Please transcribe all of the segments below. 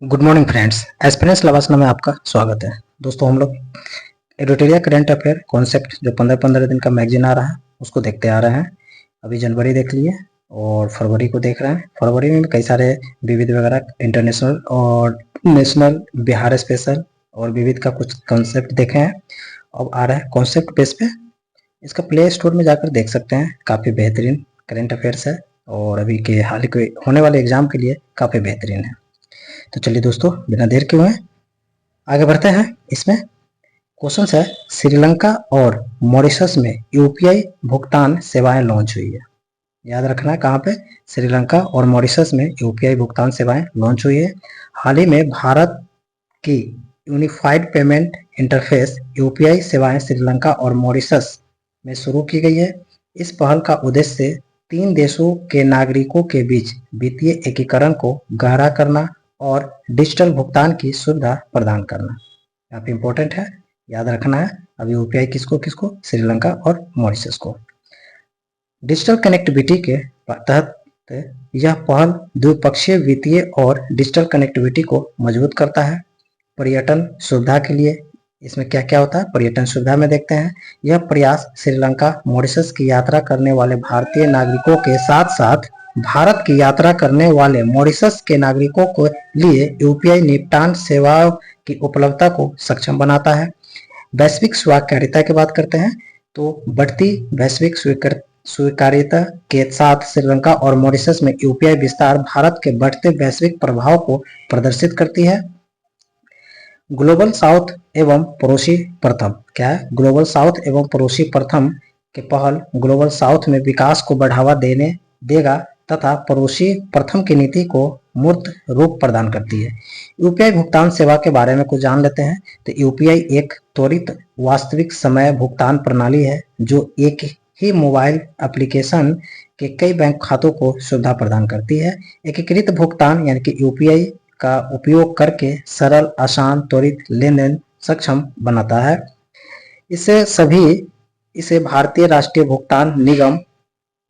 Good morning friends, एस्पिरेंस लवासना में आपका स्वागत है। दोस्तों, हम लोग एडिटोरियल करंट अफेयर कॉन्सेप्ट जो 15-15 दिन का मैगजीन आ रहा है उसको देखते आ रहे हैं। अभी जनवरी देख लिए और फरवरी को देख रहे हैं। फरवरी में कई सारे विविध वगैरह इंटरनेशनल और नेशनल, बिहार स्पेशल और विविध का कुछ कॉन्सेप्ट देखे हैं। अब आ रहा है कॉन्सेप्ट बेस पे। इसका प्ले स्टोर में जाकर देख सकते हैं। काफ़ी बेहतरीन करंट अफेयर्स है और अभी के हाल के होने वाले एग्जाम के लिए काफ़ी बेहतरीन है। तो चलिए दोस्तों, बिना देर के हुए आगे बढ़ते हैं। इसमें क्वेश्चन है, श्रीलंका और मॉरिशस में यूपीआई भुगतान सेवाएं लॉन्च हुई है। याद रखना है कहाँ पे, श्रीलंका और मॉरिशस में यूपीआई भुगतान सेवाएं लॉन्च हुई है। हाल ही में भारत की यूनिफाइड पेमेंट इंटरफेस यूपीआई सेवाएं श्रीलंका और मॉरिशस में शुरू की गई है। इस पहल का उद्देश्य 3 देशों के नागरिकों के बीच वित्तीय एकीकरण को गहरा करना और डिजिटल भुगतान की सुविधा प्रदान करना। यहाँ पे इम्पोर्टेंट है, याद रखना है। अभी यूपीआई किसको किसको, श्रीलंका और मॉरिशस को। डिजिटल कनेक्टिविटी के तहत यह पहल द्विपक्षीय वित्तीय और डिजिटल कनेक्टिविटी को मजबूत करता है। पर्यटन सुविधा के लिए इसमें क्या क्या होता है, पर्यटन सुविधा में देखते हैं। यह प्रयास श्रीलंका मॉरिशस की यात्रा करने वाले भारतीय नागरिकों के साथ साथ भारत की यात्रा करने वाले मॉरिशस के नागरिकों के लिए यूपीआई निपटान सेवाओं की उपलब्धता को सक्षम बनाता है। वैश्विक स्वीकार्यता की बात करते हैं तो बढ़ती वैश्विक स्वीकार्यता के साथ श्रीलंका और मॉरिशस में यूपीआई विस्तार भारत के बढ़ते वैश्विक प्रभाव को प्रदर्शित करती है। ग्लोबल साउथ एवं पड़ोसी प्रथम, क्या है, ग्लोबल साउथ एवं पड़ोसी प्रथम के पहल ग्लोबल साउथ में विकास को बढ़ावा देगा तथा पड़ोसी प्रथम की नीति को मूर्त रूप प्रदान करती है। यूपीआई भुगतान सेवा के बारे में कुछ जान लेते हैं। तो यूपीआई एक त्वरित वास्तविक समय भुगतान प्रणाली है जो एक ही मोबाइल एप्लीकेशन के कई बैंक खातों को सुविधा प्रदान करती है। एकीकृत भुगतान यानी कि यूपीआई का उपयोग करके सरल, आसान, त्वरित लेन देन सक्षम बनाता है। इसे भारतीय राष्ट्रीय भुगतान निगम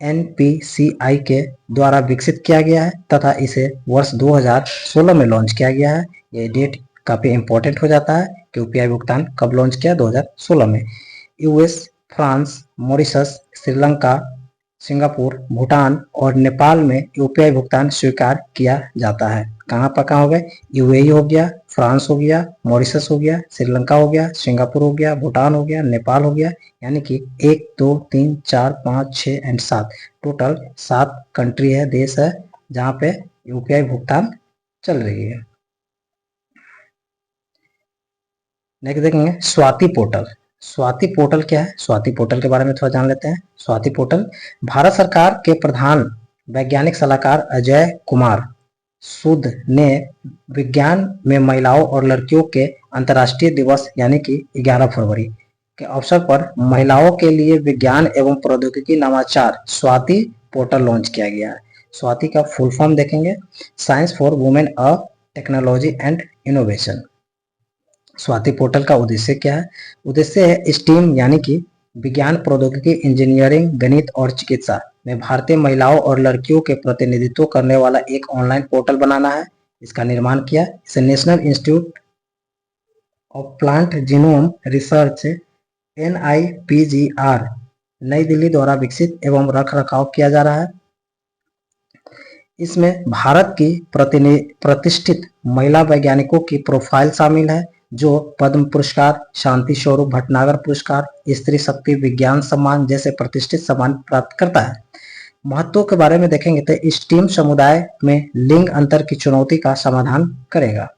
एनपीसीआई के द्वारा विकसित किया गया है तथा इसे वर्ष 2016 में लॉन्च किया गया है। ये डेट काफ़ी इंपॉर्टेंट हो जाता है कि यूपीआई भुगतान कब लॉन्च किया, 2016 में। US, France, Mauritius, Sri Lanka, Singapore, Bhutan और नेपाल में यूपीआई भुगतान स्वीकार किया जाता है। कहाँ हो गए, यूएई हो गया, फ्रांस हो गया, मॉरिशस हो गया, श्रीलंका हो गया, सिंगापुर हो गया, भूटान हो गया, नेपाल हो गया। यानी कि 1, 2, 3, 4, 5, 6 एंड 7, टोटल 7 कंट्री है, देश है जहाँ पे यूपीआई भुगतान चल रही है। नेक्स्ट देखेंगे स्वाति पोर्टल। स्वाति पोर्टल क्या है, स्वाति पोर्टल के बारे में थोड़ा जान लेते हैं। स्वाति पोर्टल भारत सरकार के प्रधान वैज्ञानिक सलाहकार अजय कुमार सूद ने विज्ञान में महिलाओं और लड़कियों के अंतर्राष्ट्रीय दिवस यानी कि 11 फरवरी के अवसर पर महिलाओं के लिए विज्ञान एवं प्रौद्योगिकी नवाचार स्वाति पोर्टल लॉन्च किया गया है। स्वाति का फुल फॉर्म देखेंगे, science for women a technology and innovation. Swati portal का उद्देश्य क्या है, उद्देश्य है स्टीम यानी कि विज्ञान, प्रौद्योगिकी, इंजीनियरिंग, गणित और चिकित्सा में भारतीय महिलाओं और लड़कियों के प्रतिनिधित्व करने वाला एक ऑनलाइन पोर्टल बनाना है। इसका निर्माण किया इसे national institute of plant genome research NIPGR नई दिल्ली द्वारा विकसित एवं रख रखाव किया जा रहा है। इसमें भारत की प्रतिष्ठित महिला वैज्ञानिकों की प्रोफाइल शामिल है जो पद्म पुरस्कार, शांति स्वरूप भटनागर पुरस्कार, स्त्री शक्ति विज्ञान सम्मान जैसे प्रतिष्ठित सम्मान प्राप्त करता है। महत्व के बारे में देखेंगे तो स्टीम समुदाय में लिंग अंतर की चुनौती का समाधान करेगा।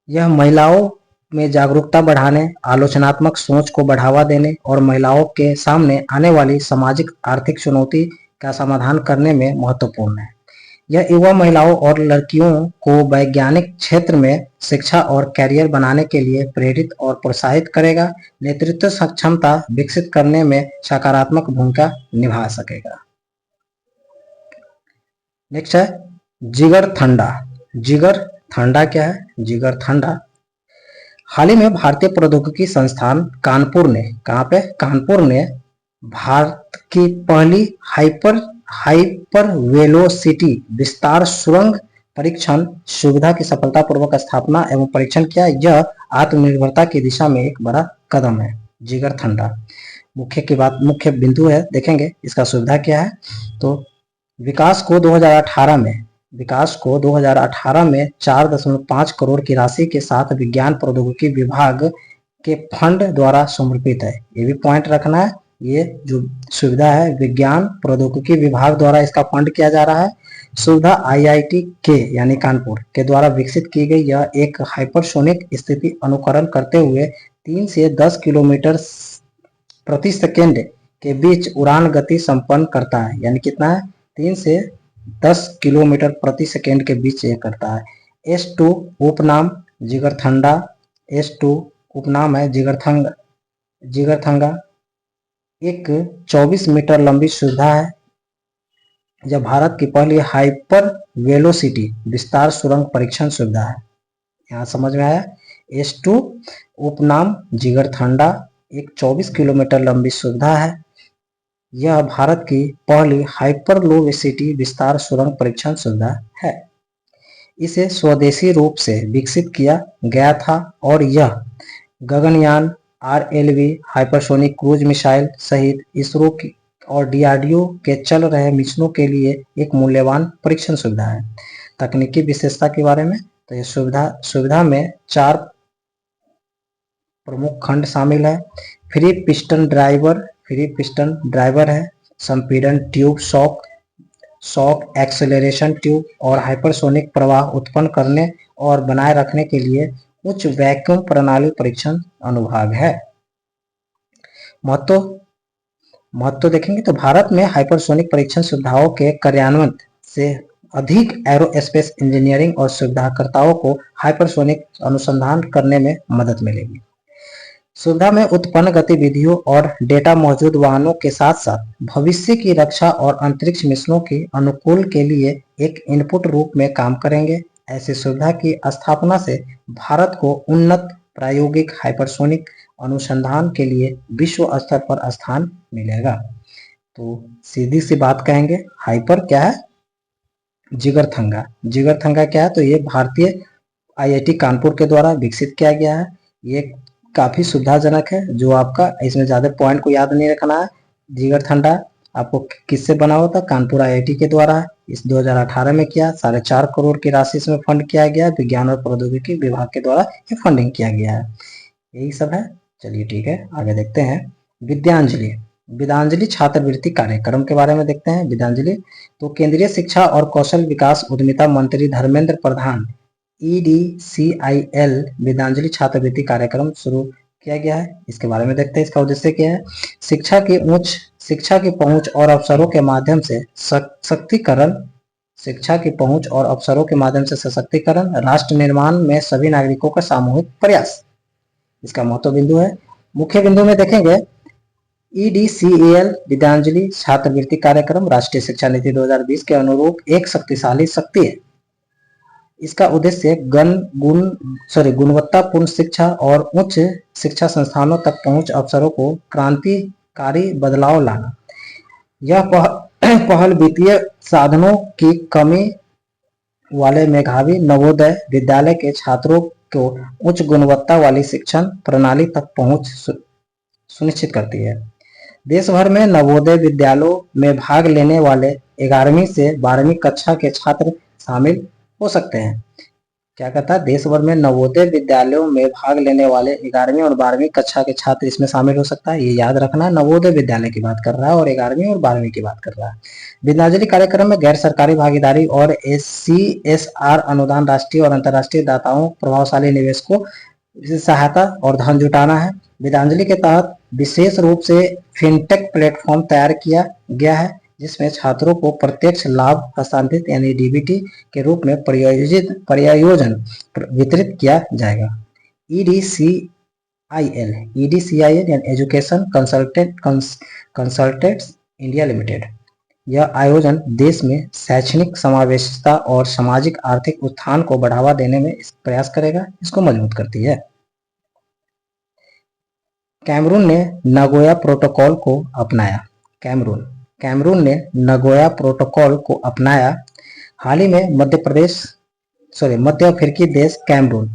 यह महिलाओं में जागरूकता बढ़ाने, आलोचनात्मक सोच को बढ़ावा देने और महिलाओं के सामने आने वाली सामाजिक आर्थिक चुनौती का समाधान करने में महत्वपूर्ण है। यह युवा महिलाओं और लड़कियों को वैज्ञानिक क्षेत्र में शिक्षा और कैरियर बनाने के लिए प्रेरित और प्रोत्साहित करेगा। नेतृत्व क्षमता विकसित करने में सकारात्मक भूमिका निभा सकेगा। नेक्स्ट है जिगर थंडा। जिगर थंडा क्या है, जिगर थंडा हाल ही में भारतीय प्रौद्योगिकी संस्थान कानपुर ने, कहाँ पे, कानपुर ने भारत की पहली हाइपर वेलोसिटी विस्तार सुरंग परीक्षण सुविधा की सफलतापूर्वक स्थापना एवं परीक्षण किया। यह आत्मनिर्भरता की दिशा में एक बड़ा कदम है। जिगर ठंडा मुख्य बिंदु है, देखेंगे इसका सुविधा क्या है। तो विकास को 2018 में 4.5 करोड़ की राशि के साथ विज्ञान प्रौद्योगिकी विभाग के फंड द्वारा समर्पित है। ये भी पॉइंट रखना है। ये जो सुविधा है विज्ञान प्रौद्योगिकी विभाग द्वारा इसका फंड किया जा रहा है। सुविधा IIT के यानी कानपुर के द्वारा विकसित की गई। यह एक हाइपरसोनिक स्थिति अनुकरण करते हुए 3 से 10 किलोमीटर प्रति सेकेंड के बीच उड़ान गति संपन्न करता है। यानी कितना है, 3 से 10 किलोमीटर प्रति सेकेंड के बीच ये करता है। S2 उपनाम जिगरथंडा, S2 उपनाम है जिगरथंगा एक 24 मीटर लंबी सुविधा है। यह भारत की पहली हाइपर वेलोसिटी विस्तार सुरंग परीक्षण सुविधा है। यहाँ समझ में आया। S2 उपनाम जिगरथंडा एक 24 किलोमीटर लंबी सुविधा है। यह भारत की पहली हाइपर वेलोसिटी विस्तार सुरंग परीक्षण सुविधा है। इसे स्वदेशी रूप से विकसित किया गया था और यह Gaganyaan, RLV hypersonic cruise missile सहित इसरो की और DRDO के चल रहे मिशनों के लिए एक मूल्यवान परीक्षण सुविधा है। तकनीकी विशेषता के बारे में, तो ये सुविधा में 4 प्रमुख खंड शामिल है। फ्री पिस्टन ड्राइवर है, संपीड़न ट्यूब, शॉक एक्सेलरेशन ट्यूब और हाइपरसोनिक प्रवाह उत्पन्न करने और बनाए रखने के लिए उच्च वैक्यूम प्रणाली परीक्षण अनुभाग है। महत्व देखेंगे तो भारत में हाइपरसोनिक परीक्षण सुविधाओं के कार्यान्वयन से अधिक एरोस्पेस इंजीनियरिंग और सुविधाकर्ताओं को हाइपरसोनिक अनुसंधान करने में मदद मिलेगी। सुविधा में उत्पन्न गतिविधियों और डेटा मौजूद वाहनों के साथ साथ भविष्य की रक्षा और अंतरिक्ष मिशनों के अनुकूल के लिए एक इनपुट रूप में काम करेंगे। ऐसी सुविधा की स्थापना से भारत को उन्नत प्रायोगिक हाइपरसोनिक अनुसंधान के लिए विश्व स्तर पर स्थान मिलेगा। तो सीधी सी बात कहेंगे, हाइपर क्या है, जिगरथंगा क्या है, तो ये भारतीय IIT कानपुर के द्वारा विकसित किया गया है। ये काफी सुविधाजनक है। जो आपका इसमें ज्यादा पॉइंट को याद नहीं रखना है। जिगरथंडा आपको किससे बना हुआ था, कानपुर IIT के द्वारा इस 2018 में किया। 4.5 करोड़ की राशि इसमें फंड किया गया। विज्ञान और प्रौद्योगिकी विभाग के द्वारा ये फंडिंग किया गया है। यही सब है। चलिए ठीक है, आगे देखते हैं। विद्यांजलि छात्रवृत्ति कार्यक्रम के बारे में देखते हैं। विद्यांजलि तो केंद्रीय शिक्षा और कौशल विकास उद्यमिता मंत्री धर्मेंद्र प्रधान EDCIL विद्यांजलि छात्रवृत्ति कार्यक्रम शुरू किया गया है। इसके बारे में देखते हैं। इसका उद्देश्य क्या है, शिक्षा की पहुंच और अवसरों के माध्यम से सशक्तिकरण, राष्ट्र निर्माण में सभी नागरिकों का सामूहिक प्रयास, इसका महत्व बिंदु है। मुख्य बिंदु में देखेंगे EDCIL विद्यांजलि छात्रवृत्ति कार्यक्रम राष्ट्रीय शिक्षा नीति 2020 के अनुरूप एक शक्तिशाली शक्ति है। इसका उद्देश्य गुणवत्तापूर्ण शिक्षा और उच्च शिक्षा संस्थानों तक पहुंच अवसरों को क्रांतिकारी बदलाव लाना। यह पहल वित्तीय साधनों की कमी वाले मेधावी नवोदय विद्यालय के छात्रों को उच्च गुणवत्ता वाली शिक्षण प्रणाली तक पहुंच सुनिश्चित करती है। देश भर में नवोदय विद्यालयों में भाग लेने वाले 11वीं से 12वीं कक्षा के छात्र शामिल हो सकते हैं। क्या कहता है, देश भर में नवोदय विद्यालयों में भाग लेने वाले 11वीं और 12वीं कक्षा के छात्र इसमें शामिल हो सकता है। ये याद रखना है, नवोदय विद्यालय की बात कर रहा है और 11वीं और 12वीं की बात कर रहा है। विद्यांजलि कार्यक्रम में गैर सरकारी भागीदारी और CSR अनुदान, राष्ट्रीय और अंतर्राष्ट्रीय दाताओं, प्रभावशाली निवेशकों से सहायता और धन जुटाना है। विद्यांजलि के तहत विशेष रूप से फिनटेक प्लेटफॉर्म तैयार किया गया है, जिसमें छात्रों को प्रत्यक्ष लाभ हस्तांतरित यानी DBT के रूप में परियोजन वितरित किया जाएगा। EDCIL यानी एजुकेशन कंसल्टेंट्स इंडिया लिमिटेड। यह आयोजन देश में शैक्षणिक समावेशिता और सामाजिक आर्थिक उत्थान को बढ़ावा देने में प्रयास करेगा, इसको मजबूत करती है। कैमरून ने नगोया प्रोटोकॉल को अपनाया। कैमरून ने नगोया प्रोटोकॉल को अपनाया। हाल ही में मध्य प्रदेश मध्य अफ्रीकी देश कैमरून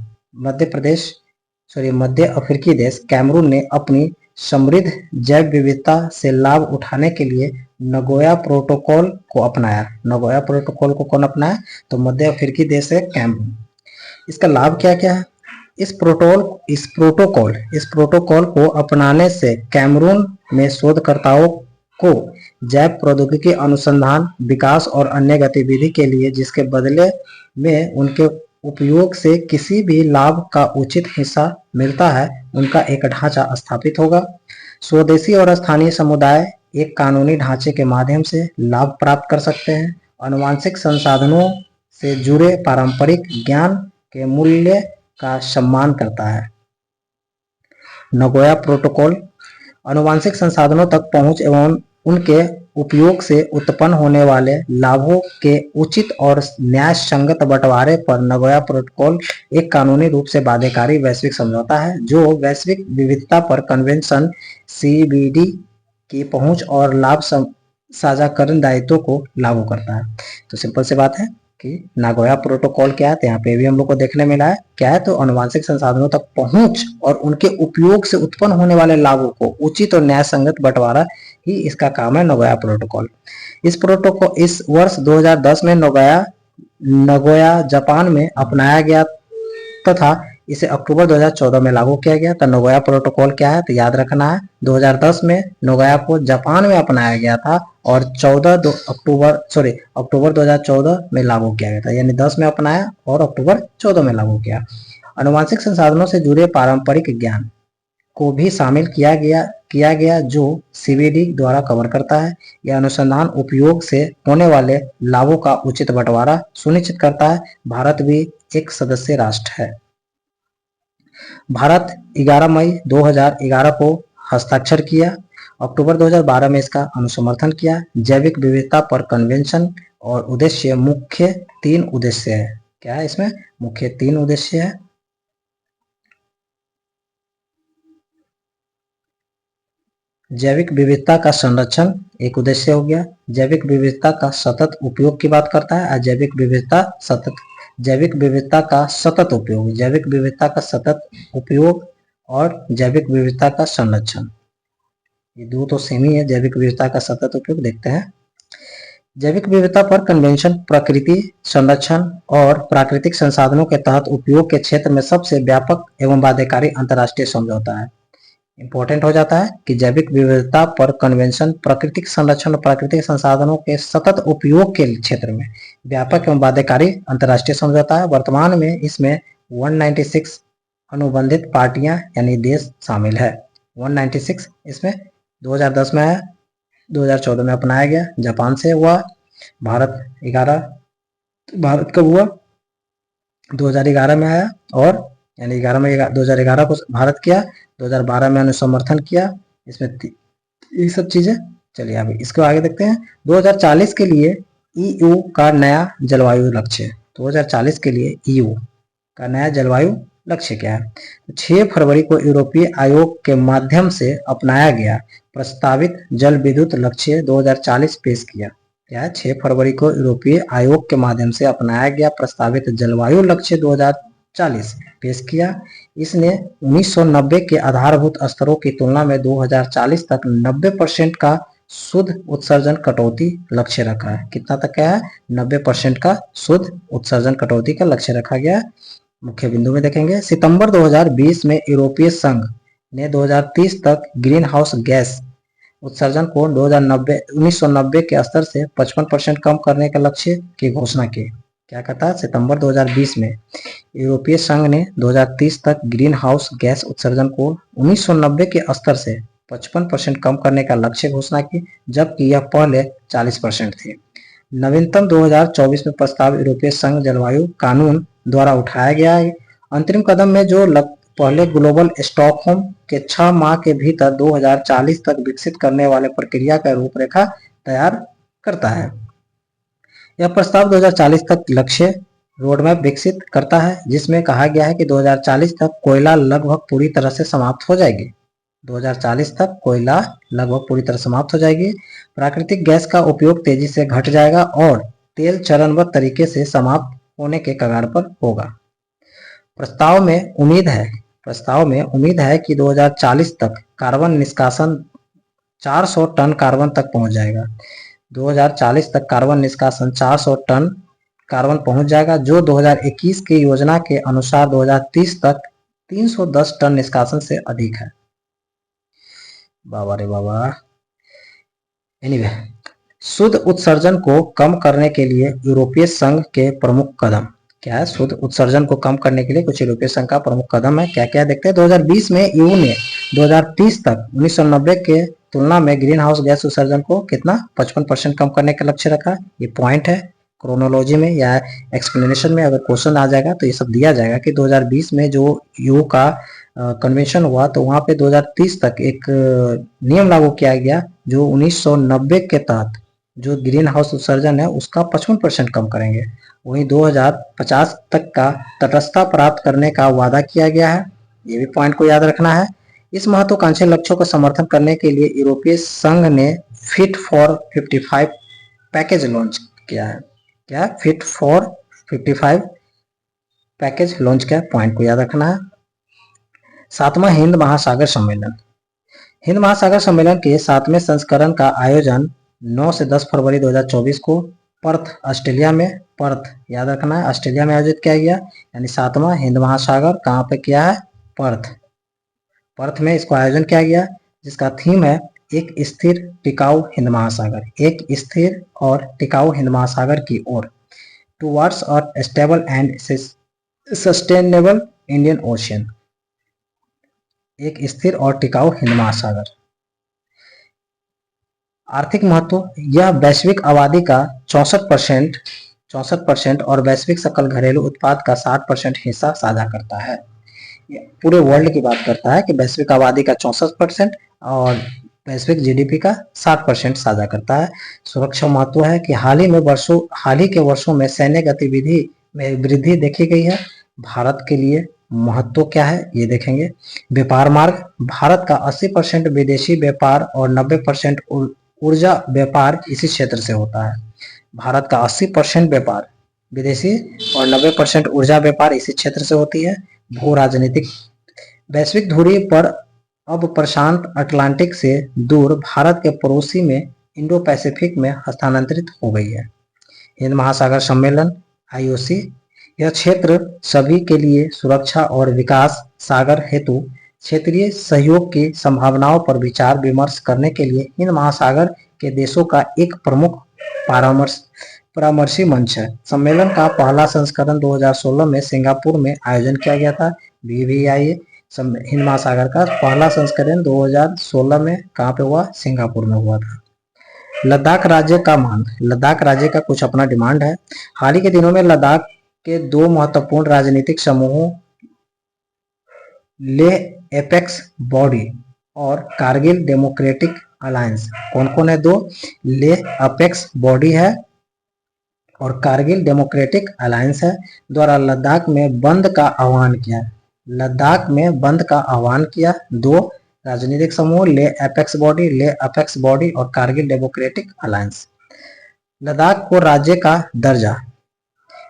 मध्य अफ्रीकी देश कैमरून ने अपनी समृद्ध जैव विविधता से लाभ उठाने के लिए नगोया प्रोटोकॉल को अपनाया। नगोया प्रोटोकॉल को कौन अपनाया? तो मध्य अफ्रीकी देश है कैमरून। इसका लाभ क्या क्या है? इस प्रोटोकॉल को अपनाने से कैमरून में शोधकर्ताओं को जैव प्रौद्योगिकी अनुसंधान, विकास और अन्य गतिविधि के लिए जिसके बदले में उनके उपयोग से किसी भी लाभ का उचित हिस्सा मिलता है, उनका एक ढांचा स्थापित होगा। स्वदेशी और स्थानीय समुदाय एक कानूनी ढांचे के माध्यम से लाभ प्राप्त कर सकते हैं। आनुवंशिक संसाधनों से जुड़े पारंपरिक ज्ञान के मूल्य का सम्मान करता है। नगोया प्रोटोकॉल आनुवंशिक संसाधनों तक पहुंच एवं उनके उपयोग से उत्पन्न होने वाले लाभों के उचित और न्याय संगत बंटवारे पर नगोया प्रोटोकॉल एक कानूनी रूप से बाध्यकारी वैश्विक समझौता है जो वैश्विक विविधता पर कन्वेंशन CBD की पहुंच और लाभ साझाकरण दायित्वों को लागू करता है। तो सिंपल सी बात है कि नागोया प्रोटोकॉल क्या है, तो यहाँ पे भी हम लोग को देखने मिला है क्या है, तो आनुवंशिक संसाधनों तक पहुंच और उनके उपयोग से उत्पन्न होने वाले लाभों को उचित और न्याय संगत बंटवारा ही इसका काम है नगोया प्रोटोकॉल। इस वर्ष 2010 में नगोया जापान में अपनाया गया तथा इसे अक्टूबर 2014 में लागू किया गया। तो नगोया प्रोटोकॉल क्या है, तो याद रखना है 2010 में नगोया को जापान में अपनाया गया था और अक्टूबर 2014 में लागू किया गया था, यानी 10 में अपनाया और अक्टूबर 14 में लागू किया। आनुवंशिक संसाधनों से जुड़े पारंपरिक ज्ञान को भी शामिल किया गया जो CBD द्वारा कवर करता है। यह अनुसंधान उपयोग से होने वाले लाभों का उचित बंटवारा सुनिश्चित करता है। भारत भी एक सदस्य राष्ट्र है। भारत 11 मई 2011 को हस्ताक्षर किया। अक्टूबर 2012 में इसका अनुसमर्थन किया। जैविक विविधता पर कन्वेंशन और मुख्य 3 उद्देश्य है। क्या है इसमें? मुख्य 3 उद्देश्य है। जैविक विविधता का संरक्षण एक उद्देश्य हो गया। जैविक विविधता का सतत उपयोग की बात करता है। जैविक विविधता का सतत उपयोग और जैविक विविधता का संरक्षण, ये दो तो सेम ही है। जैविक विविधता का सतत उपयोग देखते हैं। जैविक विविधता पर कन्वेंशन प्रकृति संरक्षण और प्राकृतिक संसाधनों के तहत उपयोग के क्षेत्र में सबसे व्यापक एवं बाध्यकारी अंतर्राष्ट्रीय समझौता है। इंपॉर्टेंट हो जाता है कि जैविक विविधता पर कन्वेंशन प्राकृतिक संरक्षण और प्राकृतिक संसाधनों के सतत उपयोग के क्षेत्र में व्यापक एवं बाध्यकारी अंतर्राष्ट्रीय समझौता है। वर्तमान में इसमें 196 अनुबंधित पार्टियां यानी देश शामिल है। 196 इसमें 2010 में आया, 2014 में अपनाया गया, जापान से हुआ। भारत कब हुआ? 2011 में आया और यानी 2011 को भारत किया, 2012 में अनुसमर्थन किया। इसमें ये सब चीजें। चलिए अभी इसको आगे देखते हैं। 2040 के लिए EU का नया जलवायु लक्ष्य। 2040 के लिए EU का नया जलवायु लक्ष्य क्या है? 6 फरवरी को यूरोपीय आयोग के माध्यम से अपनाया गया प्रस्तावित जल विद्युत लक्ष्य 2040 पेश किया। क्या है? 6 फरवरी को यूरोपीय आयोग के माध्यम से अपनाया गया प्रस्तावित जलवायु लक्ष्य 2040 पेश किया। इसने 1990 के आधारभूत स्तरों की तुलना में 2040 तक 90% का शुद्ध उत्सर्जन कटौती लक्ष्य रखा है। कितना तक है? 90% का शुद्ध उत्सर्जन कटौती का लक्ष्य रखा गया। मुख्य बिंदु में देखेंगे। सितंबर 2020 में यूरोपीय संघ ने 2030 तक ग्रीन हाउस गैस उत्सर्जन को 1990 के स्तर से 55% कम करने के लक्ष्य की घोषणा की। क्या कहता है? सितंबर 2020 में यूरोपीय संघ ने 2030 तक ग्रीन हाउस गैस उत्सर्जन को 1990 के स्तर से 55% कम करने का लक्ष्य घोषणा की, जबकि यह पहले 40% थी। नवीनतम 2024 में प्रस्ताव यूरोपीय संघ जलवायु कानून द्वारा उठाया गया है। अंतरिम कदम में जो पहले ग्लोबल स्टॉकहोम के 6 माह के भीतर 2040 तक विकसित करने वाले प्रक्रिया का रूपरेखा तैयार करता है। यह प्रस्ताव 2040 तक लक्ष्य रोडमैप विकसित करता है, जिसमें कहा गया है कि 2040 तक कोयला लगभग पूरी तरह से समाप्त हो जाएगी। 2040 तक कोयला लगभग पूरी तरह समाप्त हो जाएगी। प्राकृतिक गैस का उपयोग तेजी से घट जाएगा और तेल चरणबद्ध तरीके से समाप्त होने के कगार पर होगा। प्रस्ताव में उम्मीद है कि 2040 तक कार्बन निष्कासन 400 टन कार्बन तक पहुंच जाएगा। 2040 तक कार्बन निष्कासन 400 टन कार्बन पहुंच जाएगा, जो 2021 की योजना के अनुसार 2030 तक 310 टन निष्कासन से अधिक है। बाबा रे बाबा। एनीवे, शुद्ध उत्सर्जन को कम करने के लिए यूरोपीय संघ के प्रमुख कदम क्या है? शुद्ध उत्सर्जन को कम करने के लिए कुछ यूरोपीय संघ का प्रमुख कदम है, क्या क्या देखते हैं। 2020 में ईयू ने 2030 तक 1990 के तुलना में ग्रीन हाउस गैस उत्सर्जन को कितना 55% कम करने का लक्ष्य रखा। ये पॉइंट है क्रोनोलॉजी में या एक्सप्लेनेशन में, अगर क्वेश्चन आ जाएगा तो ये सब दिया जाएगा कि 2020 में जो ईयू का कन्वेंशन हुआ तो वहां पे 2030 तक एक नियम लागू किया गया जो 1990 के तहत जो ग्रीन हाउस उत्सर्जन है उसका 55% कम करेंगे। वहीं 2050 तक का तटस्थता प्राप्त करने का वादा किया गया है, ये भी पॉइंट को याद रखना है। इस महत्वाकांक्षी लक्ष्यों को समर्थन करने के लिए यूरोपीय संघ ने फिट फॉर 55 पैकेज लॉन्च किया है। क्या? फिट फॉर 55 पैकेज लॉन्च किया, पॉइंट को याद रखना है। 7वां हिंद महासागर सम्मेलन। हिंद महासागर सम्मेलन के 7वें संस्करण का आयोजन 9 से 10 फरवरी 2024 को पर्थ ऑस्ट्रेलिया में, पर्थ याद रखना है, ऑस्ट्रेलिया में आयोजित किया गया। यानी 7वां हिंद महासागर कहाँ पे किया है? पर्थ में इसको आयोजन किया गया, जिसका थीम है एक स्थिर टिकाऊ हिंद महासागर, एक स्थिर और टिकाऊ हिंद महासागर की ओर, towards a stable and sustainable Indian ocean, एक स्थिर और टिकाऊ हिंद महासागर। आर्थिक महत्व, यह वैश्विक आबादी का 64% और वैश्विक सकल घरेलू उत्पाद का 60% हिस्सा साझा करता है। पूरे वर्ल्ड की बात करता है कि वैश्विक आबादी का 64% और वैश्विक जीडीपी का 60% साझा करता है। सुरक्षा महत्व है कि हाल ही के वर्षों में सैन्य गतिविधि में वृद्धि देखी गई है। भारत के लिए महत्व क्या है ये देखेंगे। व्यापार मार्ग, भारत का 80% विदेशी व्यापार और 90% ऊर्जा व्यापार इसी क्षेत्र से होता है। भारत का 80% व्यापार विदेशी और 90% ऊर्जा व्यापार इसी क्षेत्र से होती है। भू राजनीतिक, वैश्विक धुरी पर अब प्रशांत अटलांटिक से दूर भारत के पड़ोसी में इंडो पैसिफिक में हस्तांतरित हो गई है। हिंद महासागर सम्मेलन IOC, यह क्षेत्र सभी के लिए सुरक्षा और विकास सागर हेतु क्षेत्रीय सहयोग की संभावनाओं पर विचार विमर्श करने के लिए हिंद महासागर के देशों का एक प्रमुख परामर्शी मंच है। सम्मेलन का पहला संस्करण 2016 में सिंगापुर में आयोजन किया गया था। BVIA हिंद महासागर का पहला संस्करण 2016 में कहाँ पे हुआ? सिंगापुर में हुआ था। लद्दाख राज्य का मांग, लद्दाख राज्य का कुछ अपना डिमांड है। हाल ही के दिनों में लद्दाख के दो महत्वपूर्ण राजनीतिक समूहों लेह एपेक्स बॉडी और कारगिल डेमोक्रेटिक अलायंस, कौन कौन है? दो, लेह अपेक्स बॉडी है और कारगिल डेमोक्रेटिक अलायंस है, द्वारा लद्दाख में बंद का आह्वान किया। लद्दाख में बंद का आह्वान किया दो राजनीतिक समूह, लेह अपेक्स बॉडी और कारगिल डेमोक्रेटिक अलायंस। लद्दाख को राज्य का दर्जा,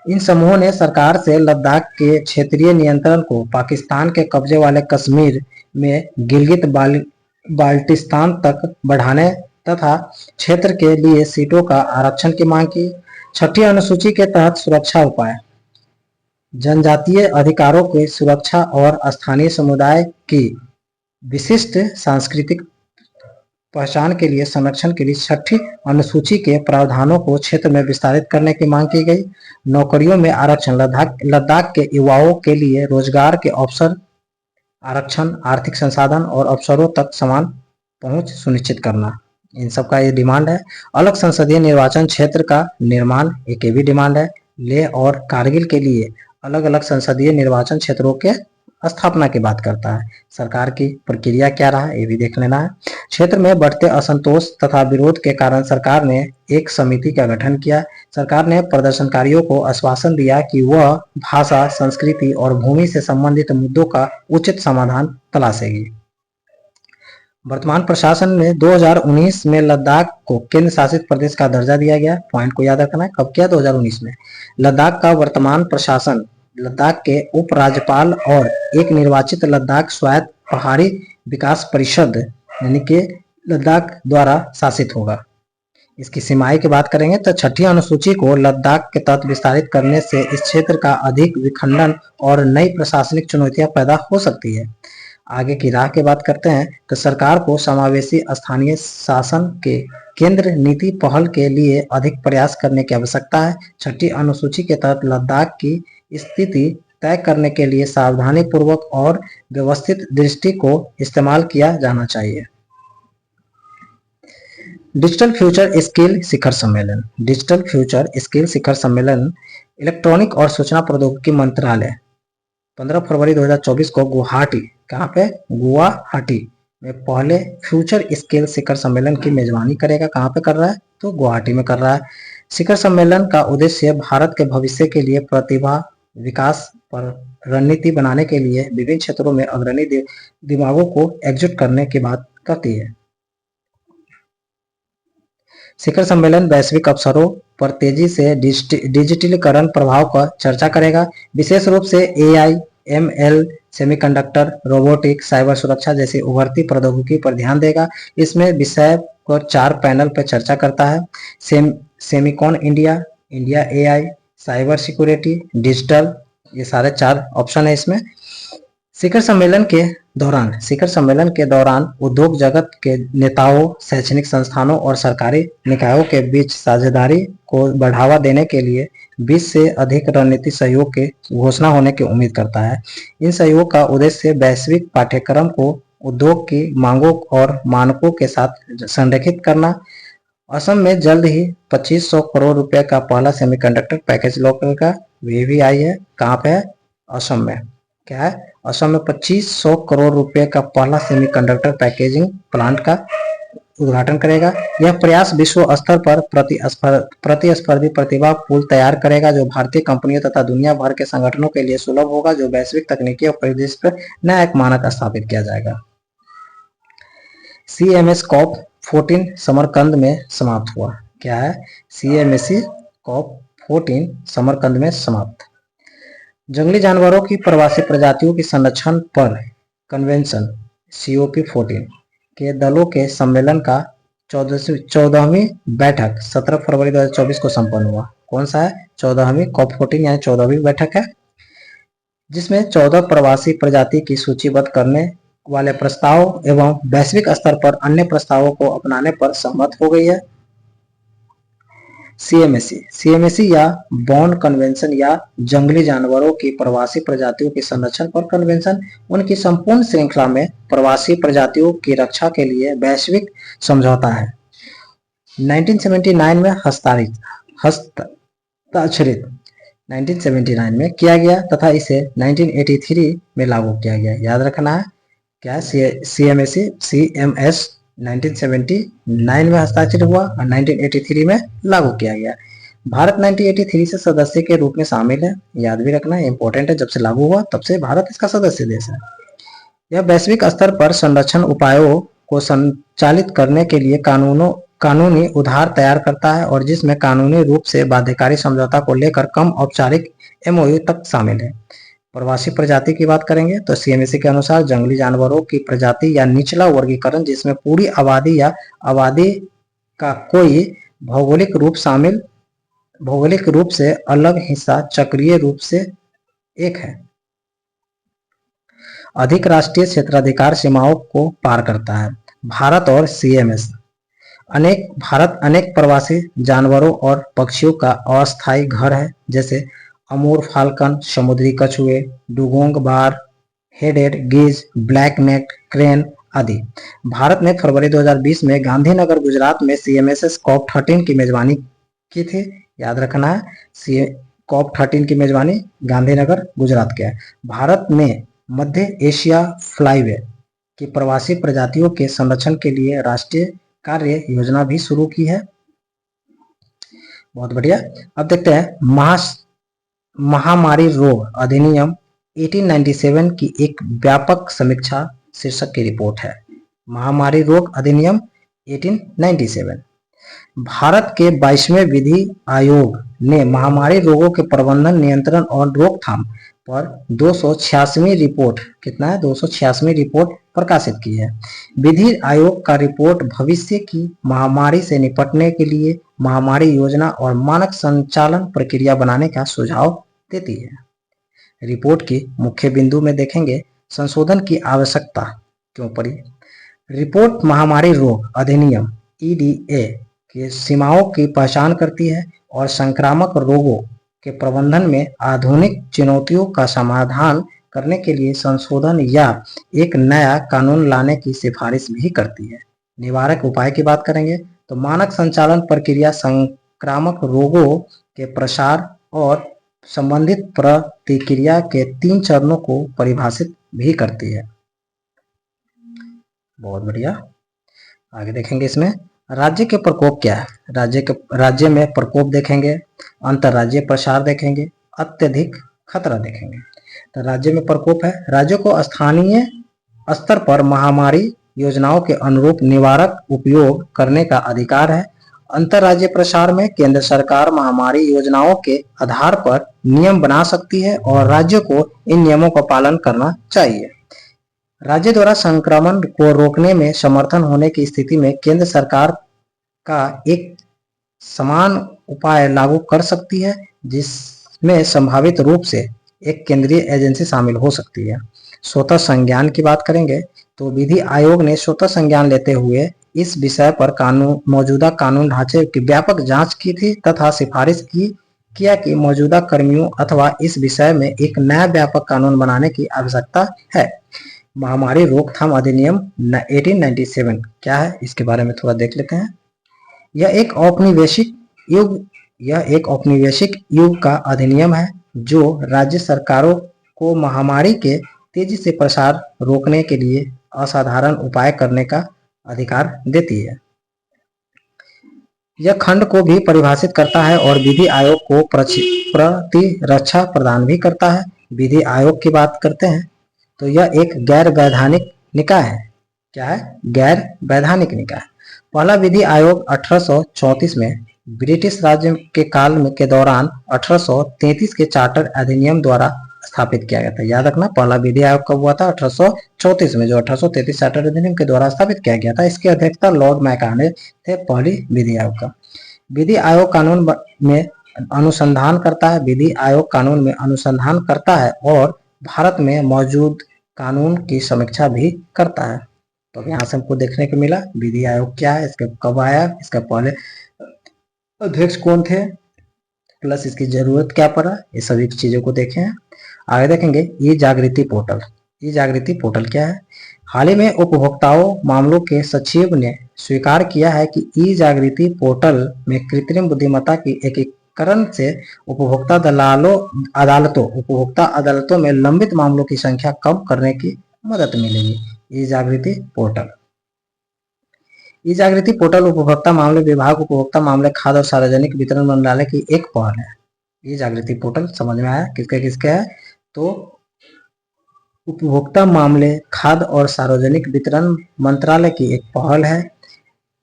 इन समूहों ने सरकार से लद्दाख के क्षेत्रीय नियंत्रण को पाकिस्तान के कब्जे वाले कश्मीर में गिलगित बाल्टिस्तान तक बढ़ाने तथा क्षेत्र के लिए सीटों का आरक्षण की मांग की। 6ठी अनुसूची के तहत सुरक्षा उपाय, जनजातीय अधिकारों की सुरक्षा और स्थानीय समुदाय की विशिष्ट सांस्कृतिक पहचान के लिए संरक्षण के लिए 6ठी अनुसूची के प्रावधानों को क्षेत्र में विस्तारित करने की मांग की गई। नौकरियों में आरक्षण, लद्दाख के युवाओं के लिए रोजगार के अवसर, आरक्षण, आर्थिक संसाधन और अवसरों तक समान पहुंच सुनिश्चित करना, इन सब का ये डिमांड है। अलग संसदीय निर्वाचन क्षेत्र का निर्माण, एक ये भी डिमांड है। लेह और कारगिल के लिए अलग अलग संसदीय निर्वाचन क्षेत्रों के स्थापना की बात करता है। सरकार की प्रक्रिया क्या रहा ये भी देख लेना है। क्षेत्र में बढ़ते असंतोष तथा विरोध के कारण सरकार ने एक समिति का गठन किया। सरकार ने प्रदर्शनकारियों को आश्वासन दिया कि वह भाषा, संस्कृति और भूमि से संबंधित मुद्दों का उचित समाधान तलाशेगी। वर्तमान प्रशासन में 2019 में लद्दाख को केंद्र शासित प्रदेश का दर्जा दिया गया। पॉइंट को याद रखना है, कब किया? 2019 में। लद्दाख का वर्तमान प्रशासन लद्दाख के उपराज्यपाल और एक निर्वाचित लद्दाख स्वायत्त पहाड़ी विकास परिषद यानी कि लद्दाख द्वारा शासित होगा। इसकी सीमाएं की बात करेंगे तो छठी अनुसूची को लद्दाख के तहत विस्तारित करने से इस क्षेत्र का अधिक विखंडन और नई प्रशासनिक चुनौतियां पैदा हो सकती है। आगे की राह की बात करते हैं तो सरकार को समावेशी स्थानीय शासन के केंद्र नीति पहल के लिए अधिक प्रयास करने की आवश्यकता है। छठी अनुसूची के तहत लद्दाख की स्थिति तय करने के लिए सावधानी पूर्वक और व्यवस्थित दृष्टि को इस्तेमाल किया जाना चाहिए। डिजिटल फ्यूचर स्किल शिखर सम्मेलन। डिजिटल फ्यूचर स्किल शिखर सम्मेलन इलेक्ट्रॉनिक और सूचना प्रौद्योगिकी मंत्रालय 15 फरवरी 2024 को गुवाहाटी, कहाँ पे? गुवाहाटी में पहले फ्यूचर स्किल शिखर सम्मेलन की मेजबानी करेगा। कहाँ पे कर रहा है? तो गुवाहाटी में कर रहा है। शिखर सम्मेलन का उद्देश्य भारत के भविष्य के लिए प्रतिभा विकास पर रणनीति बनाने के लिए विभिन्न क्षेत्रों में अग्रणी दिमागों को एकजुट करने की बात करती है। शिखर सम्मेलन वैश्विक अवसरों पर तेजी से डिजिटलीकरण प्रभाव पर चर्चा करेगा, विशेष रूप से AI, ML, semiconductor, robotic, cyber सुरक्षा जैसी उभरती प्रौद्योगिकी पर ध्यान देगा। इसमें विषय को 4 पैनल पर चर्चा करता है। Semicon India, India AI, cyber security, digital, ये सारे 4 ऑप्शन है इसमें। शिखर सम्मेलन के दौरान उद्योग जगत के नेताओं, शैक्षणिक संस्थानों और सरकारी निकायों के बीच साझेदारी को बढ़ावा देने के लिए 20 से अधिक रणनीतिक सहयोग की घोषणा होने की उम्मीद करता है। इन सहयोग का उद्देश्य वैश्विक पाठ्यक्रम को उद्योग की मांगों और मानकों के साथ संरेखित करना। असम में जल्द ही 2500 करोड़ रुपए का पहला सेमीकंडक्टर पैकेज लॉन्च करेगा। वे भी आई है, कहाँ पे है? असम में। क्या है? असम में 2500 करोड़ रुपए का पहला सेमीकंडक्टर पैकेजिंग प्लांट का उद्घाटन करेगा। यह प्रयास विश्व स्तर पर प्रतिस्पर्धी प्रतिभा पूल तैयार करेगा जो भारतीय कंपनियों तथा दुनिया भर के संगठनों के लिए सुलभ होगा, जो वैश्विक तकनीकी और परिदृश्य पर नया एक मानक स्थापित किया जाएगा। CMS COP 14 समरकंद में समाप्त हुआ। क्या है? CMS COP 14 समरकंद में समाप्त। जंगली जानवरों की प्रवासी प्रजातियों की संरक्षण पर कन्वेंशन COP14 के दलों के सम्मेलन का 14वीं बैठक 17 फरवरी 2024 को संपन्न हुआ। कौन सा है? 14वीं COP14 यानी 14वीं बैठक है, जिसमें 14 प्रवासी प्रजाति की सूचीबद्ध करने वाले प्रस्ताव एवं वैश्विक स्तर पर अन्य प्रस्तावों को अपनाने पर सहमत हो गई है। CMSC या बॉन कन्वेंशन या जंगली जानवरों की प्रवासी प्रजातियों के संरक्षण पर कन्वेंशन उनकी संपूर्ण श्रृंखला में प्रवासी प्रजातियों की रक्षा के लिए वैश्विक समझौता है। 1979 में हस्ताक्षरित 1979 में किया गया तथा इसे 1983 में लागू किया गया। याद रखना है क्या? CMS 1979 में हस्ताक्षरित हुआ और 1983 में लागू किया गया। भारत 1983 से सदस्य के रूप में शामिल है। याद भी रखना है, इंपॉर्टेंट है। जब से लागू हुआ तब से भारत इसका सदस्य देश है। यह वैश्विक स्तर पर संरक्षण उपायों को संचालित करने के लिए कानूनी उधार तैयार करता है और जिसमें कानूनी रूप से बाध्यकारी समझौता को लेकर कम औपचारिक MOU तक शामिल है। प्रवासी प्रजाति की बात करेंगे तो CMSC के अनुसार जंगली जानवरों की प्रजाति या निचला वर्गीकरण जिसमें पूरी आबादी या आबादी का कोई भौगोलिक रूप से अलग हिस्सा चक्रीय रूप से एक है, अधिक राष्ट्रीय क्षेत्राधिकार सीमाओं को पार करता है। भारत और CMS भारत अनेक प्रवासी जानवरों और पक्षियों का अस्थायी घर है, जैसे अमूर फाल्कन, समुद्री कछुए, dugong bar, headed geese, black neck crane आदि। भारत ने फरवरी 2020 में गांधीनगर गुजरात में CMS COP 13 की मेजबानी की थी। याद रखना है, COP 13 की मेजबानी गांधीनगर गुजरात के है। भारत ने मध्य एशिया फ्लाईवे की प्रवासी प्रजातियों के संरक्षण के लिए राष्ट्रीय कार्य योजना भी शुरू की है। बहुत बढ़िया। अब देखते हैं महामारी रोग अधिनियम 1897 की एक व्यापक समीक्षा शीर्षक की रिपोर्ट है। महामारी रोग अधिनियम 1897। भारत के 22वें विधि आयोग ने महामारी रोगों के प्रबंधन, नियंत्रण और रोकथाम पर 286वीं रिपोर्ट, कितना है, 286वीं रिपोर्ट प्रकाशित की है। विधि आयोग का रिपोर्ट भविष्य की महामारी से निपटने के लिए महामारी योजना और मानक संचालन प्रक्रिया बनाने का सुझाव देती है। रिपोर्ट की मुख्य बिंदु में देखेंगे, संशोधन की आवश्यकता क्यों पड़ी। रिपोर्ट महामारी रोग अधिनियम EDA की सीमाओं की पहचान करती है और संक्रामक रोगों के प्रबंधन में आधुनिक चुनौतियों का समाधान करने के लिए संशोधन या एक नया कानून लाने की सिफारिश भी करती है। निवारक उपाय की बात करेंगे तो मानक संचालन प्रक्रिया संक्रामक रोगों के प्रसार और संबंधित प्रतिक्रिया के 3 चरणों को परिभाषित भी करती है। बहुत बढ़िया। आगे देखेंगे, इसमें राज्य के प्रकोप क्या है। राज्य में प्रकोप देखेंगे, अंतर्राज्यीय प्रसार देखेंगे, अत्यधिक खतरा देखेंगे। तो राज्य में प्रकोप है, राज्यों को स्थानीय स्तर पर महामारी योजनाओं के अनुरूप निवारक उपयोग करने का अधिकार है। अंतर्राज्यीय प्रसार में केंद्र सरकार महामारी योजनाओं के आधार पर नियम बना सकती है और राज्यों को इन नियमों का पालन करना चाहिए। राज्य द्वारा संक्रमण को रोकने में समर्थन होने की स्थिति में केंद्र सरकार का एक समान उपाय लागू कर सकती है, जिसमें संभावित रूप से एक केंद्रीय एजेंसी शामिल हो सकती है। स्वतः संज्ञान की बात करेंगे तो विधि आयोग ने स्वतः संज्ञान लेते हुए इस विषय पर मौजूदा कानून ढांचे की व्यापक जांच की थी तथा सिफारिश किया कि मौजूदा कर्मियों अथवा इस विषय में एक नया व्यापक कानून बनाने की आवश्यकता है। महामारी रोकथाम अधिनियम 1897 क्या है, इसके बारे में थोड़ा देख लेते हैं। यह एक औपनिवेशिक युग का अधिनियम है जो राज्य सरकारों को महामारी के तेजी से प्रसार रोकने के लिए असाधारण उपाय करने का अधिकार देती है। यह खंड को भी परिभाषित करता है और विधि आयोग को प्रतिरक्षा प्रदान भी करता है। विधि आयोग की बात करते हैं तो यह एक गैर वैधानिक निकाय है। क्या है? गैर वैधानिक निकाय। पहला विधि आयोग 1834 में ब्रिटिश राज्य के काल में के दौरान 1833 के चार्टर अधिनियम द्वारा स्थापित किया गया था। याद रखना, पहला विधि आयोग कब हुआ था? 1834 में, जो 1833 चार्टर अधिनियम के द्वारा स्थापित किया गया था। इसकी अध्यक्षता लॉर्ड मैकाले थे, पहली विधि आयोग का। विधि आयोग कानून में अनुसंधान करता है। विधि आयोग कानून में अनुसंधान करता है और भारत में मौजूद कानून की समीक्षा भी करता है। तो यहाँ से हमको देखने को मिला विधि आयोग क्या है, इसके कब आया, इसका पहले अध्यक्ष कौन थे, प्लस इसकी जरूरत क्या पड़ा, ये सभी चीजों को देखें। आगे देखेंगे ई जागृति पोर्टल। ई जागृति पोर्टल क्या है? हाल ही में उपभोक्ताओं मामलों के सचिव ने स्वीकार किया है कि ई जागृति पोर्टल में कृत्रिम बुद्धिमत्ता की एकीकरण से उपभोक्ता अदालतों में लंबित मामलों की संख्या कम करने की मदद मिलेगी। ई जागृति पोर्टल। ई जागृति पोर्टल उपभोक्ता मामले विभाग, उपभोक्ता मामले, खाद्य और सार्वजनिक वितरण मंत्रालय की एक पहल है। ई जागृति पोर्टल समझ में आया किसके है? तो उपभोक्ता मामले, खाद्य और सार्वजनिक वितरण मंत्रालय की एक पहल है।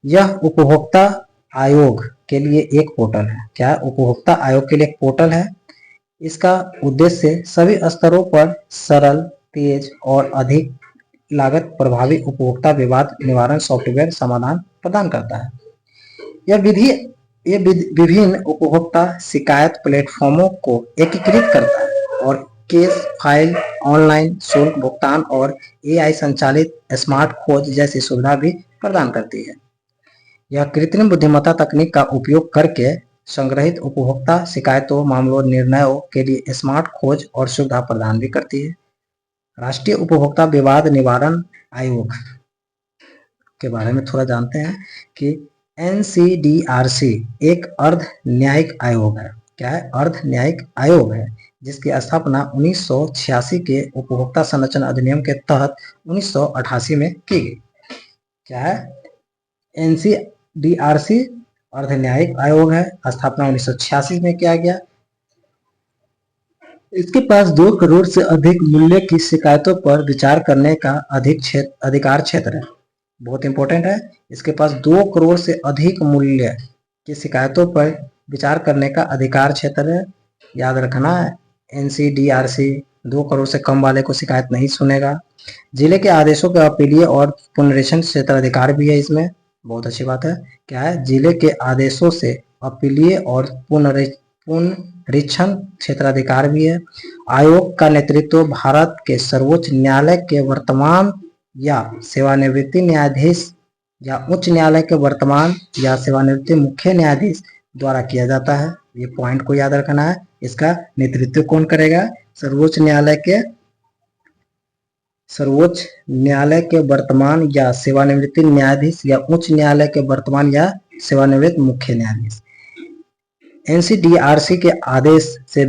यह उपभोक्ता आयोग के लिए एक पोर्टल है। क्या? उपभोक्ता आयोग के लिए एक पोर्टल है। इसका उद्देश्य सभी स्तरों पर सरल, तेज और अधिक लागत प्रभावी उपभोक्ता विवाद निवारण सॉफ्टवेयर समाधान प्रदान करता है। यह विभिन्न उपभोक्ता शिकायत प्लेटफॉर्मों को एकीकृत करता है और केस फाइल, ऑनलाइन शुल्क भुगतान और AI संचालित स्मार्ट खोज जैसी सुविधा भी प्रदान करती है। यह कृत्रिम बुद्धिमत्ता तकनीक का उपयोग करके संग्रहित उपभोक्ता शिकायतों, मामलों, निर्णयों के लिए स्मार्ट खोज और सुविधा प्रदान भी करती है। राष्ट्रीय उपभोक्ता विवाद निवारण आयोग के बारे में थोड़ा जानते हैं कि NCDRC एक अर्ध न्यायिक आयोग है। क्या है? अर्ध न्यायिक आयोग है, जिसकी स्थापना 1986 के उपभोक्ता संरक्षण अधिनियम के तहत 1988 में की गई। क्या है? NCDRC अर्ध न्यायिक आयोग है, स्थापना 1986 में किया गया। इसके पास 2 करोड़ से अधिक मूल्य की शिकायतों पर विचार करने का अधिकार क्षेत्र है। बहुत इंपॉर्टेंट है। इसके पास 2 करोड़ से अधिक मूल्य की शिकायतों पर विचार करने का अधिकार क्षेत्र है। याद रखना है, एनसीडीआरसी 2 करोड़ से कम वाले को शिकायत नहीं सुनेगा। जिले के आदेशों के अपीलीय और पुनरीक्षण क्षेत्राधिकार भी है इसमें, बहुत अच्छी बात है। क्या है? जिले के आदेशों से अपीलीय और पुनरीक्षण क्षेत्राधिकार भी है। आयोग का नेतृत्व भारत के सर्वोच्च न्यायालय के वर्तमान या सेवानिवृत्ति न्यायाधीश या उच्च न्यायालय के वर्तमान या सेवानिवृत्ति मुख्य न्यायाधीश द्वारा किया जाता है। ये पॉइंट को याद रखना है। इसका नेतृत्व कौन करेगा? सर्वोच्च न्यायालय के वर्तमान या सेवानिवृत्ति न्यायाधीश या उच्च न्यायालय के वर्तमान या सेवानिवृत्त मुख्य न्यायाधीश। एनसीडीआरसी के आदेश से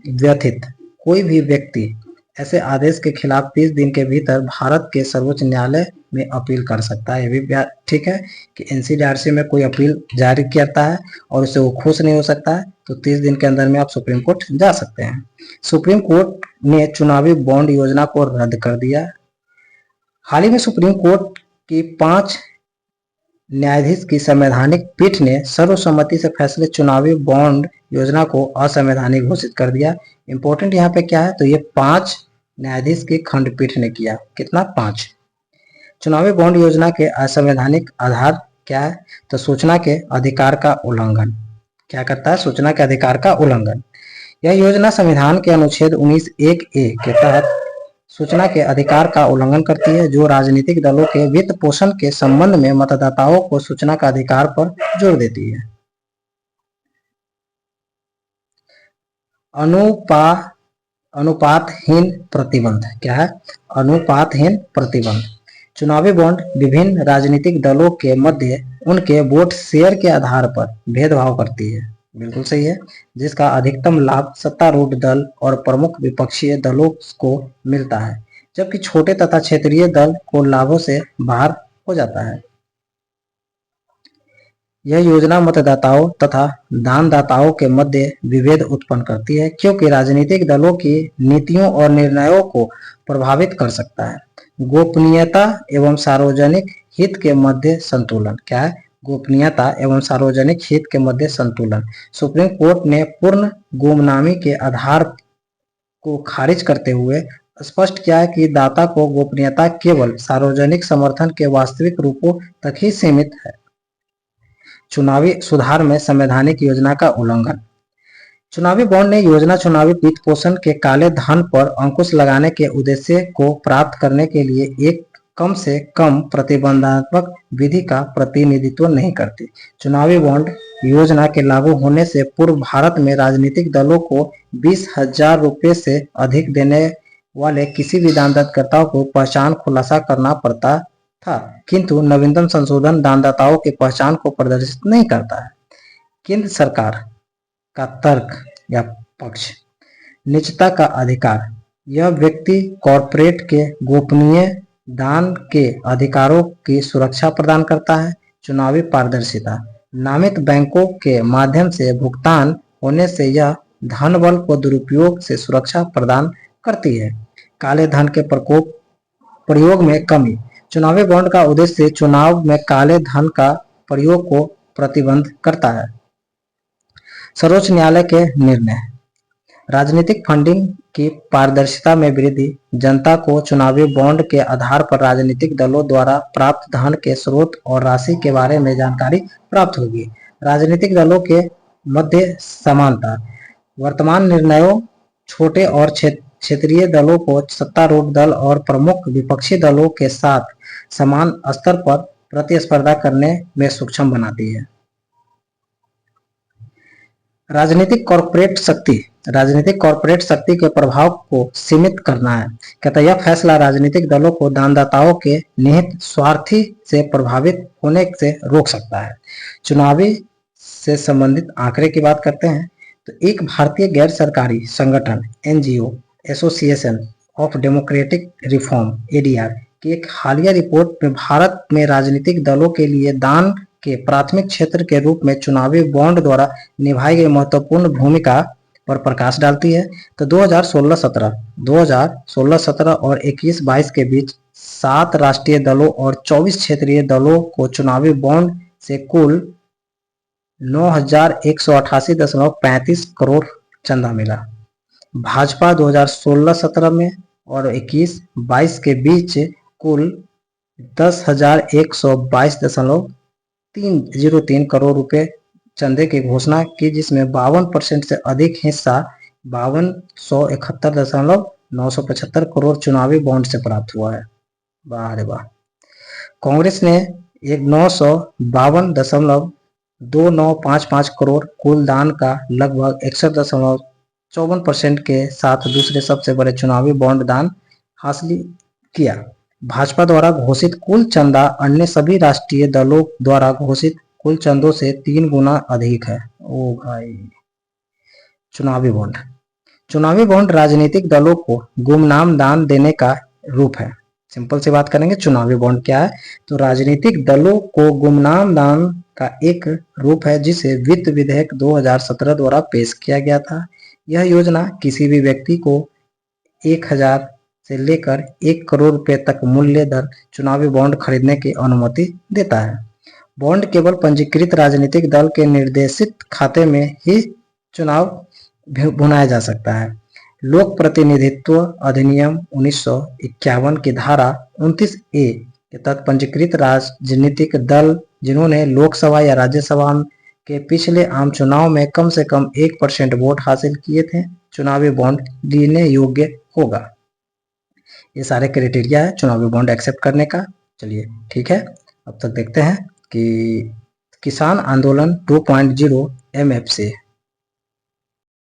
व्यथित कोई भी व्यक्ति ऐसे आदेश के खिलाफ 30 दिन के भीतर भारत के सर्वोच्च न्यायालय में अपील कर सकता है। ये भी ठीक है कि एनसीडीआरसी में कोई अपील जारी करता है और उससे वो खुश नहीं हो सकता है तो 30 दिन के अंदर में आप सुप्रीम कोर्ट जा सकते हैं। सुप्रीम कोर्ट ने चुनावी बॉन्ड योजना को रद्द कर दिया। हाल ही में सुप्रीम कोर्ट की 5 न्यायाधीश की संवैधानिक पीठ ने सर्वसम्मति से फैसले चुनावी बॉन्ड योजना को असंवैधानिक घोषित कर दिया। इंपॉर्टेंट यहाँ पे क्या है? तो ये 5 न्यायाधीश की खंडपीठ ने किया। कितना? 5। चुनावी बॉन्ड योजना के असंवैधानिक आधार क्या है? तो सूचना के अधिकार का उल्लंघन। क्या करता है? सूचना के अधिकार का उल्लंघन। यह योजना संविधान के अनुच्छेद 19(1)(a) के तहत सूचना के अधिकार का उल्लंघन करती है, जो राजनीतिक दलों के वित्त पोषण के संबंध में मतदाताओं को सूचना का अधिकार पर जोर देती है। अनुपातहीन प्रतिबंध। क्या है? अनुपातहीन प्रतिबंध। चुनावी बॉन्ड विभिन्न राजनीतिक दलों के मध्य उनके वोट शेयर के आधार पर भेदभाव करती है। बिल्कुल सही है। जिसका अधिकतम लाभ सत्तारूढ़ दल और प्रमुख विपक्षी दलों को मिलता है, जबकि छोटे तथा क्षेत्रीय दल को लाभों से बाहर हो जाता है। यह योजना मतदाताओं तथा दानदाताओं के मध्य विभेद उत्पन्न करती है, क्योंकि राजनीतिक दलों की नीतियों और निर्णयों को प्रभावित कर सकता है। गोपनीयता एवं सार्वजनिक हित के मध्य संतुलन। क्या है? गोपनीयता एवं सार्वजनिक हित के मध्य संतुलन। सुप्रीम कोर्ट ने पूर्ण गुमनामी के आधार को खारिज करते हुए स्पष्ट किया है कि दाता को गोपनीयता केवल सार्वजनिक समर्थन के वास्तविक रूपों तक ही सीमित है। चुनावी सुधार में संवैधानिक योजना का उल्लंघन। चुनावी बॉन्ड ने योजना चुनावी वित्त पोषण के काले धन पर अंकुश लगाने के उद्देश्य को प्राप्त करने के लिए एक कम से कम प्रतिबंधात्मक विधि का प्रतिनिधित्व नहीं करती। चुनावी बॉन्ड योजना के लागू होने से पूर्व भारत में राजनीतिक दलों को 20,000 रुपये से अधिक देने वाले किसी भी दानदाताओं को पहचान खुलासा करना पड़ता था, किंतु नवीनतम संशोधन दानदाताओं की पहचान को प्रदर्शित नहीं करता है। केंद्र सरकार का तर्क या पक्ष। निजता का अधिकार। यह व्यक्ति कॉर्पोरेट के गोपनीय दान के अधिकारों की सुरक्षा प्रदान करता है। चुनावी पारदर्शिता। नामित बैंकों के माध्यम से भुगतान होने से यह धन बल को दुरुपयोग से सुरक्षा प्रदान करती है। काले धन के प्रयोग में कमी। चुनावी बॉन्ड का उद्देश्य चुनाव में काले धन का प्रयोग को प्रतिबंध करता है। सर्वोच्च न्यायालय के निर्णय। राजनीतिक फंडिंग की पारदर्शिता में वृद्धि। जनता को चुनावी बॉन्ड के आधार पर राजनीतिक दलों द्वारा प्राप्त धन के स्रोत और राशि के बारे में जानकारी प्राप्त होगी। राजनीतिक दलों के मध्य समानता। वर्तमान निर्णयों छोटे और क्षेत्रीय दलों को सत्तारूढ़ दल और प्रमुख विपक्षी दलों के साथ समान स्तर पर प्रतिस्पर्धा करने में सक्षम बनाती है। राजनीतिक कॉर्पोरेट शक्ति के प्रभाव को सीमित करना है। कहता यह फैसला राजनीतिक दलों को दानदाताओं के निहित स्वार्थी से प्रभावित होने से रोक सकता है। चुनावी से संबंधित आंकड़े की बात करते हैं तो एक भारतीय गैर सरकारी संगठन NGO association of democratic reform ADR की एक हालिया रिपोर्ट में भारत में राजनीतिक दलों के लिए दान के प्राथमिक क्षेत्र के रूप में चुनावी बॉन्ड द्वारा निभाई गई महत्वपूर्ण भूमिका पर प्रकाश डालती है। तो 2016-17 और 21-22 के बीच 7 राष्ट्रीय दलों और 24 क्षेत्रीय दलों को चुनावी बॉन्ड से कुल 9,188.35 करोड़ चंदा मिला। भाजपा 2016-17 में और 21-22 के बीच कुल 10,122.303 करोड़ रुपए चंदे की घोषणा की, जिसमें 52% से अधिक हिस्सा 5271.975 करोड़ चुनावी बॉन्ड से प्राप्त हुआ है। वाह रे वाह। कांग्रेस ने 952.2955 करोड़ कुल दान का लगभग 61.54% के साथ दूसरे सबसे बड़े चुनावी बॉन्ड दान हासिल किया। भाजपा द्वारा घोषित कुल चंदा अन्य सभी राष्ट्रीय दलों द्वारा घोषित कुल चंदों से 3 गुना अधिक है। ओ भाई। चुनावी बॉन्ड राजनीतिक दलों को गुमनाम दान देने का रूप है। सिंपल सी बात करेंगे, चुनावी बॉन्ड क्या है? तो राजनीतिक दलों को गुमनाम दान का एक रूप है, जिसे वित्त विधेयक 2017 द्वारा पेश किया गया था। यह योजना किसी भी व्यक्ति को 1,000 से लेकर 1 करोड़ रुपए तक मूल्य दर चुनावी बॉन्ड खरीदने की अनुमति देता है। बॉन्ड केवल पंजीकृत राजनीतिक दल के निर्देशित खाते में ही चुनाव भुनाया जा सकता है। लोक प्रतिनिधित्व अधिनियम 1951 की धारा 29A के तहत पंजीकृत राजनीतिक दल जिन्होंने लोकसभा या राज्यसभा के पिछले आम चुनाव में कम से कम 1% वोट हासिल किए थे, चुनावी बॉन्ड लेने योग्य होगा। ये सारे क्राइटेरिया है चुनावी बॉन्ड एक्सेप्ट करने का। चलिए ठीक है, अब तक देखते हैं कि किसान आंदोलन 2.0 MF से